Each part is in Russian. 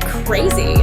go crazy.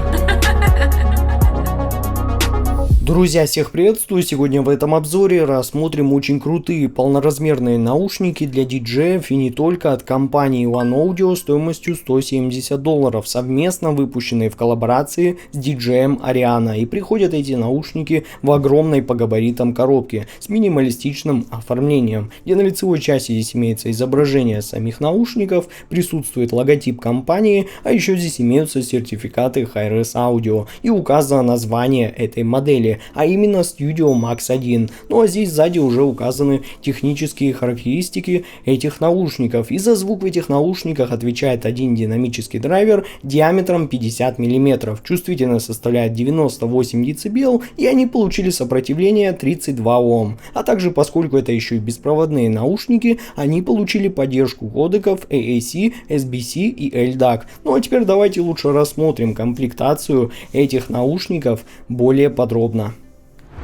Друзья, всех приветствую! Сегодня в этом обзоре рассмотрим очень крутые полноразмерные наушники для диджеев и не только от компании One Audio стоимостью $170, совместно выпущенные в коллаборации с диджеем Ariana. И приходят эти наушники в огромной по габаритам коробке с минималистичным оформлением, где на лицевой части здесь имеется изображение самих наушников, присутствует логотип компании, а еще здесь имеются сертификаты Hi-Res Audio и указано название этой модели, а именно Studio Max 1. Ну а здесь сзади уже указаны технические характеристики этих наушников. И за звук в этих наушниках отвечает один динамический драйвер диаметром 50 мм. Чувствительность составляет 98 дБ, и они получили сопротивление 32 Ом. А также, поскольку это еще и беспроводные наушники, они получили поддержку кодеков AAC, SBC и LDAC. Ну а теперь давайте лучше рассмотрим комплектацию этих наушников более подробно.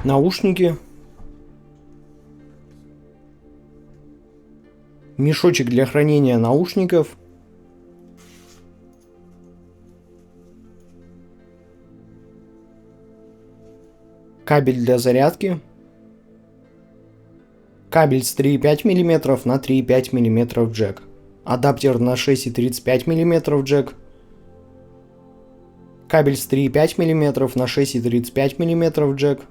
Наушники, мешочек для хранения наушников, кабель для зарядки, кабель с 3,5 мм на 3,5 мм джек, адаптер на 6,35 мм джек, кабель с 3,5 мм на 6,35 мм джек,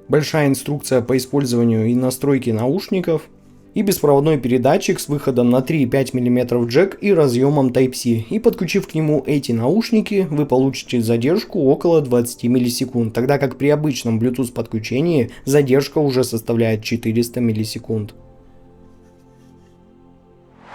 большая инструкция по использованию и настройке наушников и беспроводной передатчик с выходом на 3,5 мм джек и разъемом Type-C. И подключив к нему эти наушники, вы получите задержку около 20 миллисекунд, тогда как при обычном Bluetooth подключении задержка уже составляет 400 миллисекунд.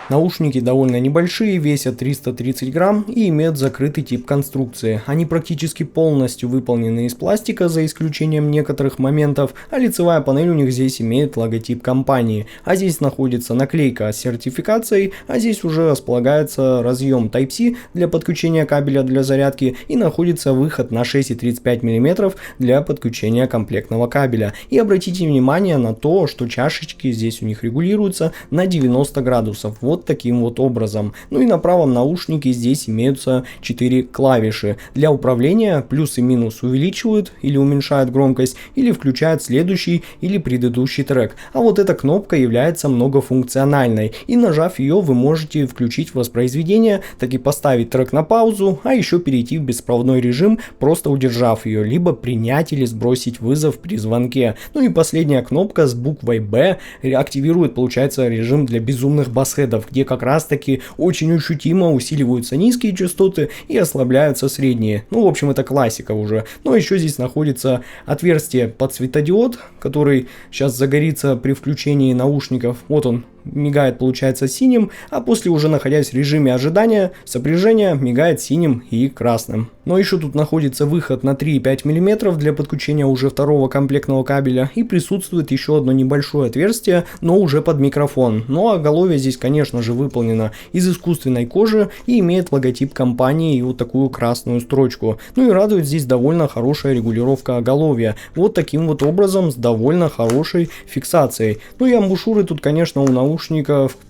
Наушники довольно небольшие, весят 330 грамм и имеют закрытый тип конструкции. Они практически полностью выполнены из пластика, за исключением некоторых моментов, а лицевая панель у них здесь имеет логотип компании. А здесь находится наклейка с сертификацией, а здесь уже располагается разъем Type-C для подключения кабеля для зарядки и находится выход на 6,35 мм для подключения комплектного кабеля. И обратите внимание на то, что чашечки здесь у них регулируются на 90 градусов. Вот таким вот образом. Ну и на правом наушнике здесь имеются 4 клавиши. Для управления плюс и минус увеличивают или уменьшают громкость, или включают следующий или предыдущий трек. А вот эта кнопка является многофункциональной. И нажав ее, вы можете включить воспроизведение, так и поставить трек на паузу, а еще перейти в беспроводной режим, просто удержав ее, либо принять или сбросить вызов при звонке. Ну и последняя кнопка с буквой B активирует, получается, режим для безумных басхедов, где как раз таки очень ощутимо усиливаются низкие частоты и ослабляются средние. Ну, в общем, это классика уже. Но еще здесь находится отверстие под светодиод, который сейчас загорится при включении наушников. Вот он мигает, получается, синим, а после, уже находясь в режиме ожидания, сопряжения мигает синим и красным. Но еще тут находится выход на 3,5 мм для подключения уже второго комплектного кабеля, и присутствует еще одно небольшое отверстие, но уже под микрофон. Ну а оголовье здесь, конечно же, выполнено из искусственной кожи и имеет логотип компании и вот такую красную строчку. Ну и радует здесь довольно хорошая регулировка оголовья, вот таким вот образом, с довольно хорошей фиксацией. Ну и амбушюры тут, конечно, у наушников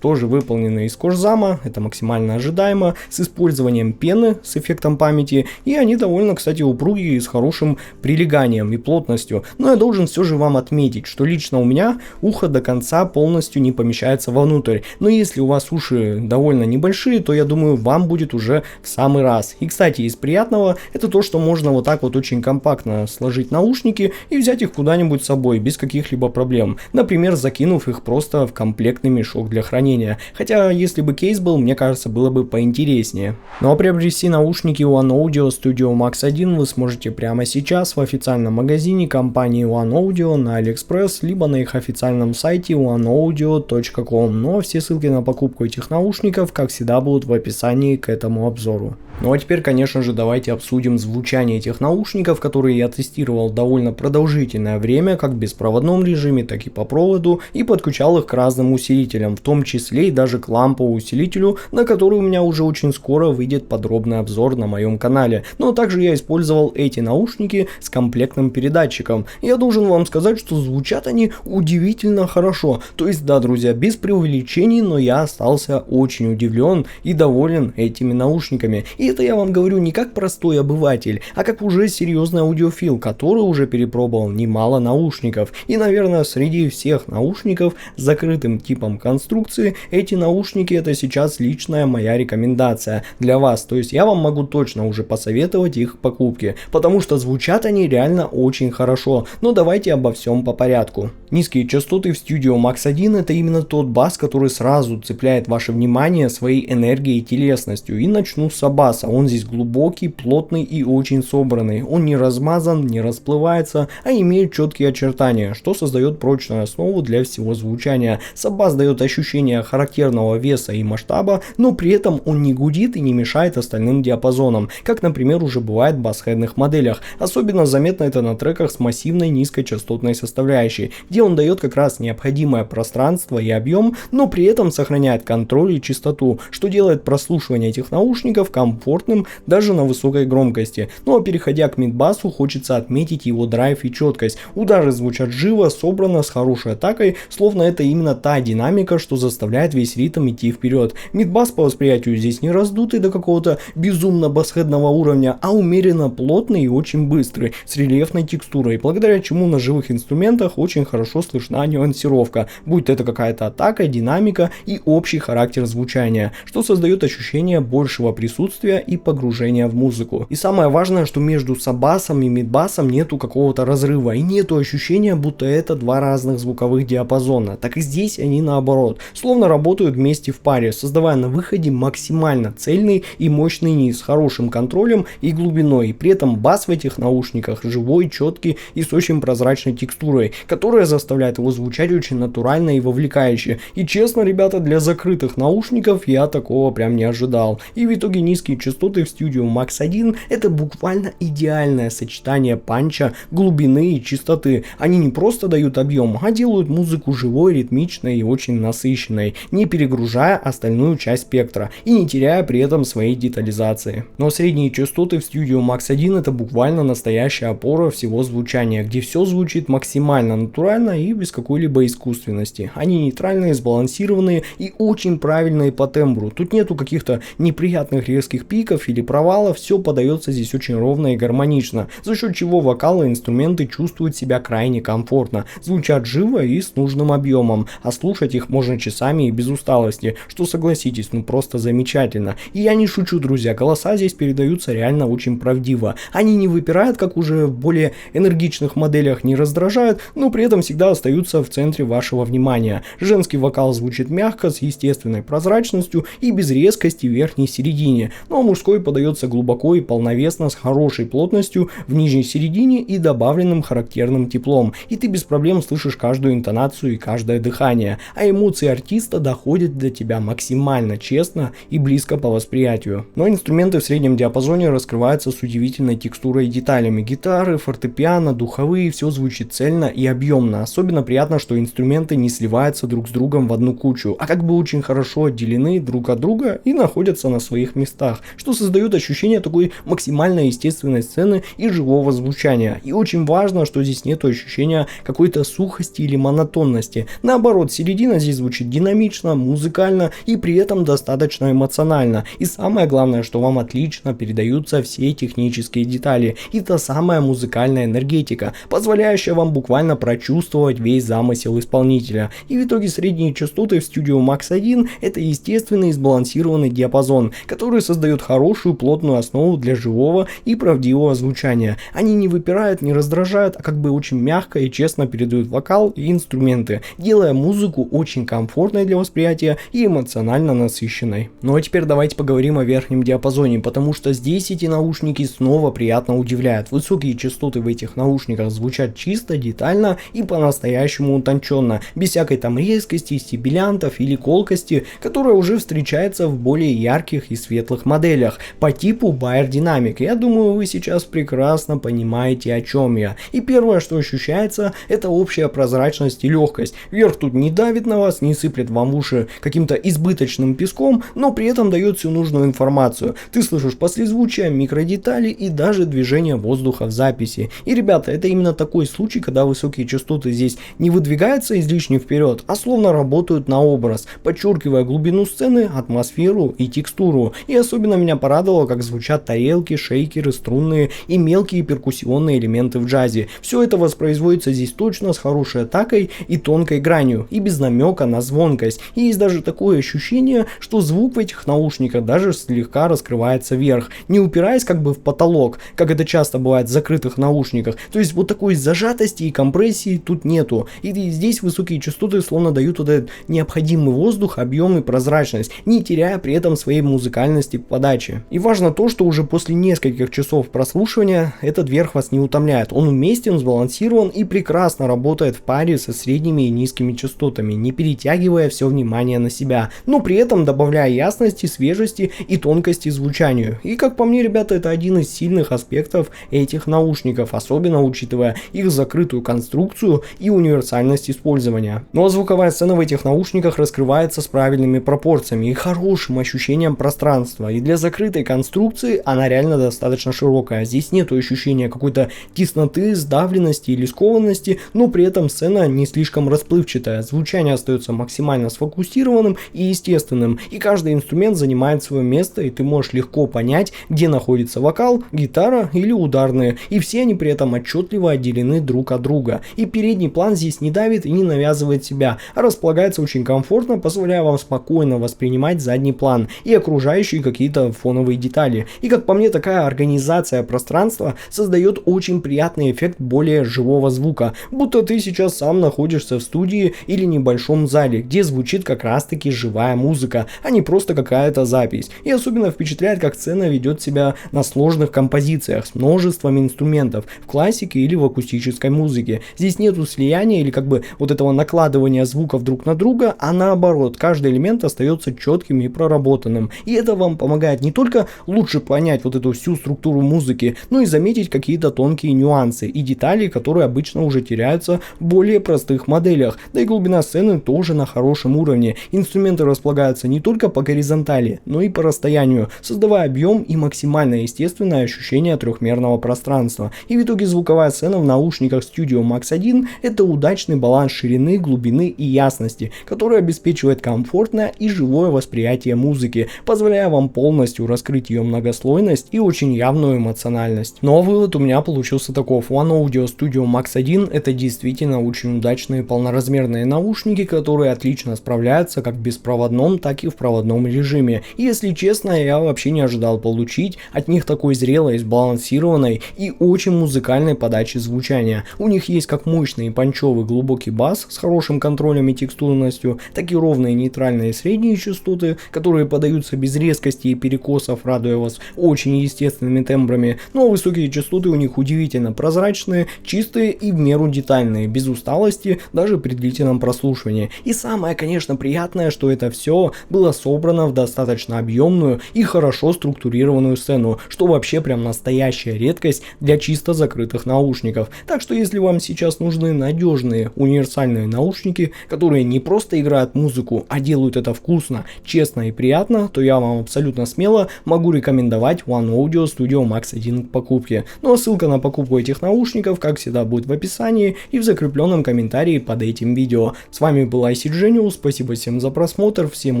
тоже выполнены из кожзама, это максимально ожидаемо, с использованием пены с эффектом памяти, и они довольно, кстати, упругие и с хорошим прилеганием и плотностью. Но я должен все же вам отметить, что лично у меня ухо до конца полностью не помещается вовнутрь, но если у вас уши довольно небольшие, то я думаю, вам будет уже в самый раз. И, кстати, из приятного, это то, что можно вот так вот очень компактно сложить наушники и взять их куда-нибудь с собой без каких-либо проблем, например, закинув их просто в комплектный мешок для хранения. Хотя, если бы кейс был, мне кажется, было бы поинтереснее. Ну а приобрести наушники One Audio Studio Max 1 вы сможете прямо сейчас в официальном магазине компании One Audio на AliExpress, либо на их официальном сайте oneaudio.com. Ну а все ссылки на покупку этих наушников, как всегда, будут в описании к этому обзору. Ну а теперь, конечно же, давайте обсудим звучание этих наушников, которые я тестировал довольно продолжительное время, как в беспроводном режиме, так и по проводу, и подключал их к разным усилителям, в том числе и даже к ламповому усилителю, на который у меня уже очень скоро выйдет подробный обзор на моем канале. Но также я использовал эти наушники с комплектным передатчиком. Я должен вам сказать, что звучат они удивительно хорошо. То есть, да, друзья, без преувеличений, но я остался очень удивлен и доволен этими наушниками. И И это я вам говорю не как простой обыватель, а как уже серьезный аудиофил, который уже перепробовал немало наушников. И, наверное, среди всех наушников с закрытым типом конструкции, эти наушники это сейчас личная моя рекомендация для вас. То есть я вам могу точно уже посоветовать их покупки, потому что звучат они реально очень хорошо. Но давайте обо всем по порядку. Низкие частоты в Studio Max 1 это именно тот бас, который сразу цепляет ваше внимание своей энергией и телесностью. И начну с баса. Он здесь глубокий, плотный и очень собранный. Он не размазан, не расплывается, а имеет четкие очертания, что создает прочную основу для всего звучания. Саббас дает ощущение характерного веса и масштаба, но при этом он не гудит и не мешает остальным диапазонам, как, например, уже бывает в басхедных моделях. Особенно заметно это на треках с массивной низкочастотной составляющей, где он дает как раз необходимое пространство и объем, но при этом сохраняет контроль и чистоту, что делает прослушивание этих наушников комфортным даже на высокой громкости. Ну а переходя к мидбасу, хочется отметить его драйв и четкость. Удары звучат живо, собрано, с хорошей атакой, словно это именно та динамика, что заставляет весь ритм идти вперед. Мидбас по восприятию здесь не раздутый до какого-то безумно басхедного уровня, а умеренно плотный и очень быстрый, с рельефной текстурой, благодаря чему на живых инструментах очень хорошо слышна нюансировка, будь это какая-то атака, динамика и общий характер звучания, что создает ощущение большего присутствия и погружения в музыку. И самое важное, что между саббасом и мидбасом нету какого-то разрыва и нету ощущения, будто это два разных звуковых диапазона. Так и здесь они наоборот, словно работают вместе в паре, создавая на выходе максимально цельный и мощный низ с хорошим контролем и глубиной. При этом бас в этих наушниках живой, четкий и с очень прозрачной текстурой, которая заставляет его звучать очень натурально и вовлекающе. И честно, ребята, для закрытых наушников я такого прям не ожидал. И в итоге низкие частоты в Studio Max 1 это буквально идеальное сочетание панча, глубины и чистоты. Они не просто дают объем, а делают музыку живой, ритмичной и очень насыщенной, не перегружая остальную часть спектра и не теряя при этом своей детализации. Но средние частоты в Studio Max 1 это буквально настоящая опора всего звучания, где все звучит максимально натурально и без какой-либо искусственности. Они нейтральные, сбалансированные и очень правильные по тембру. Тут нету каких-то неприятных резких пиков или провалов, все подается здесь очень ровно и гармонично, за счет чего вокалы и инструменты чувствуют себя крайне комфортно, звучат живо и с нужным объемом, а слушать их можно часами и без усталости, что, согласитесь, ну просто замечательно. И я не шучу, друзья, голоса здесь передаются реально очень правдиво. Они не выпирают, как уже в более энергичных моделях, не раздражают, но при этом всегда остаются в центре вашего внимания. Женский вокал звучит мягко, с естественной прозрачностью и без резкости в верхней середине, но мужской подается глубоко и полновесно, с хорошей плотностью в нижней середине и добавленным характерным теплом. И ты без проблем слышишь каждую интонацию и каждое дыхание, а эмоции артиста доходят до тебя максимально честно и близко по восприятию. Но инструменты в среднем диапазоне раскрываются с удивительной текстурой и деталями. Гитары, фортепиано, духовые, все звучит цельно и объемно. Особенно приятно, что инструменты не сливаются друг с другом в одну кучу, а как бы очень хорошо отделены друг от друга и находятся на своих местах, что создает ощущение такой максимально естественной сцены и живого звучания. И очень важно, что здесь нет ощущения какой-то сухости или монотонности. Наоборот, середина здесь звучит динамично, музыкально и при этом достаточно эмоционально. И самое главное, что вам отлично передаются все технические детали и та самая музыкальная энергетика, позволяющая вам буквально прочувствовать весь замысел исполнителя. И в итоге средние частоты в Studio Max 1 это естественный и сбалансированный диапазон, который создает хорошую плотную основу для живого и правдивого звучания. Они не выпирают, не раздражают, а как бы очень мягко и честно передают вокал и инструменты, делая музыку очень комфортной для восприятия и эмоционально насыщенной. Ну а теперь давайте поговорим о верхнем диапазоне, потому что здесь эти наушники снова приятно удивляют. Высокие частоты в этих наушниках звучат чисто, детально и по-настоящему утонченно, без всякой там резкости, стибилянтов или колкости, которая уже встречается в более ярких и светлых моделях по типу Bayer Dynamic. Я думаю, вы сейчас прекрасно понимаете, о чем я. И первое, что ощущается, это общая прозрачность и легкость. Верх тут не давит на вас, не сыплет вам в уши каким-то избыточным песком, но при этом дает всю нужную информацию. Ты слышишь послезвучие, микродетали и даже движение воздуха в записи. И, ребята, это именно такой случай, когда высокие частоты здесь не выдвигаются излишне вперед, а словно работают на образ, подчеркивая глубину сцены, атмосферу и текстуру. И особенно Особенно меня порадовало, как звучат тарелки, шейкеры, струнные и мелкие перкуссионные элементы в джазе. Все это воспроизводится здесь точно, с хорошей атакой и тонкой гранью, и без намека на звонкость. И есть даже такое ощущение, что звук в этих наушниках даже слегка раскрывается вверх, не упираясь как бы в потолок, как это часто бывает в закрытых наушниках. То есть вот такой зажатости и компрессии тут нету. И здесь высокие частоты словно дают вот этот необходимый воздух, объем и прозрачность, не теряя при этом своей музыкальности подачи. И важно то, что уже после нескольких часов прослушивания этот верх вас не утомляет. Он уместен, сбалансирован и прекрасно работает в паре со средними и низкими частотами, не перетягивая все внимание на себя, но при этом добавляя ясности, свежести и тонкости звучанию. И как по мне, ребята, это один из сильных аспектов этих наушников, особенно учитывая их закрытую конструкцию и универсальность использования. Ну а звуковая сцена в этих наушниках раскрывается с правильными пропорциями и хорошим ощущением пространства. И для закрытой конструкции она реально достаточно широкая. Здесь нет ощущения какой-то тесноты, сдавленности или скованности, но при этом сцена не слишком расплывчатая. Звучание остается максимально сфокусированным и естественным. И каждый инструмент занимает свое место, и ты можешь легко понять, где находится вокал, гитара или ударные. И все они при этом отчетливо отделены друг от друга. И передний план здесь не давит и не навязывает себя, а располагается очень комфортно, позволяя вам спокойно воспринимать задний план и окружающие какие-то фоновые детали. И как по мне, такая организация пространства создает очень приятный эффект более живого звука, будто ты сейчас сам находишься в студии или небольшом зале, где звучит как раз таки живая музыка, а не просто какая-то запись. И особенно впечатляет, как сцена ведет себя на сложных композициях с множеством инструментов в классике или в акустической музыке. Здесь нету слияния или как бы вот этого накладывания звуков друг на друга, а наоборот, каждый элемент остается четким и проработанным. И это вам помогает не только лучше понять вот эту всю структуру музыки, но и заметить какие-то тонкие нюансы и детали, которые обычно уже теряются в более простых моделях. Да и глубина сцены тоже на хорошем уровне. Инструменты располагаются не только по горизонтали, но и по расстоянию, создавая объем и максимально естественное ощущение трехмерного пространства. И в итоге звуковая сцена в наушниках Studio Max 1 — это удачный баланс ширины, глубины и ясности, который обеспечивает комфортное и живое восприятие музыки, позволяя вам полностью раскрыть ее многослойность и очень явную эмоциональность. Но вывод у меня получился таков: One Audio Studio Max 1 — это действительно очень удачные полноразмерные наушники, которые отлично справляются как в беспроводном, так и в проводном режиме. И если честно, я вообще не ожидал получить от них такой зрелой, сбалансированной и очень музыкальной подачи звучания. У них есть как мощный и панчевый глубокий бас с хорошим контролем и текстурностью, так и ровные нейтральные средние частоты, которые подаются без резкости и перекосов, радуя вас очень естественными тембрами. Ну а высокие частоты у них удивительно прозрачные, чистые и в меру детальные, без усталости даже при длительном прослушивании. И самое, конечно, приятное, что это все было собрано в достаточно объемную и хорошо структурированную сцену, что вообще прям настоящая редкость для чисто закрытых наушников. Так что если вам сейчас нужны надежные универсальные наушники, которые не просто играют музыку, а делают это вкусно, честно и приятно, то я вам абсолютно смело могу рекомендовать One Audio Studio Max 1 к покупке. Ну а ссылка на покупку этих наушников, как всегда, будет в описании и в закрепленном комментарии под этим видео. С вами был IC Genius, спасибо всем за просмотр, всем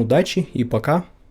удачи и пока.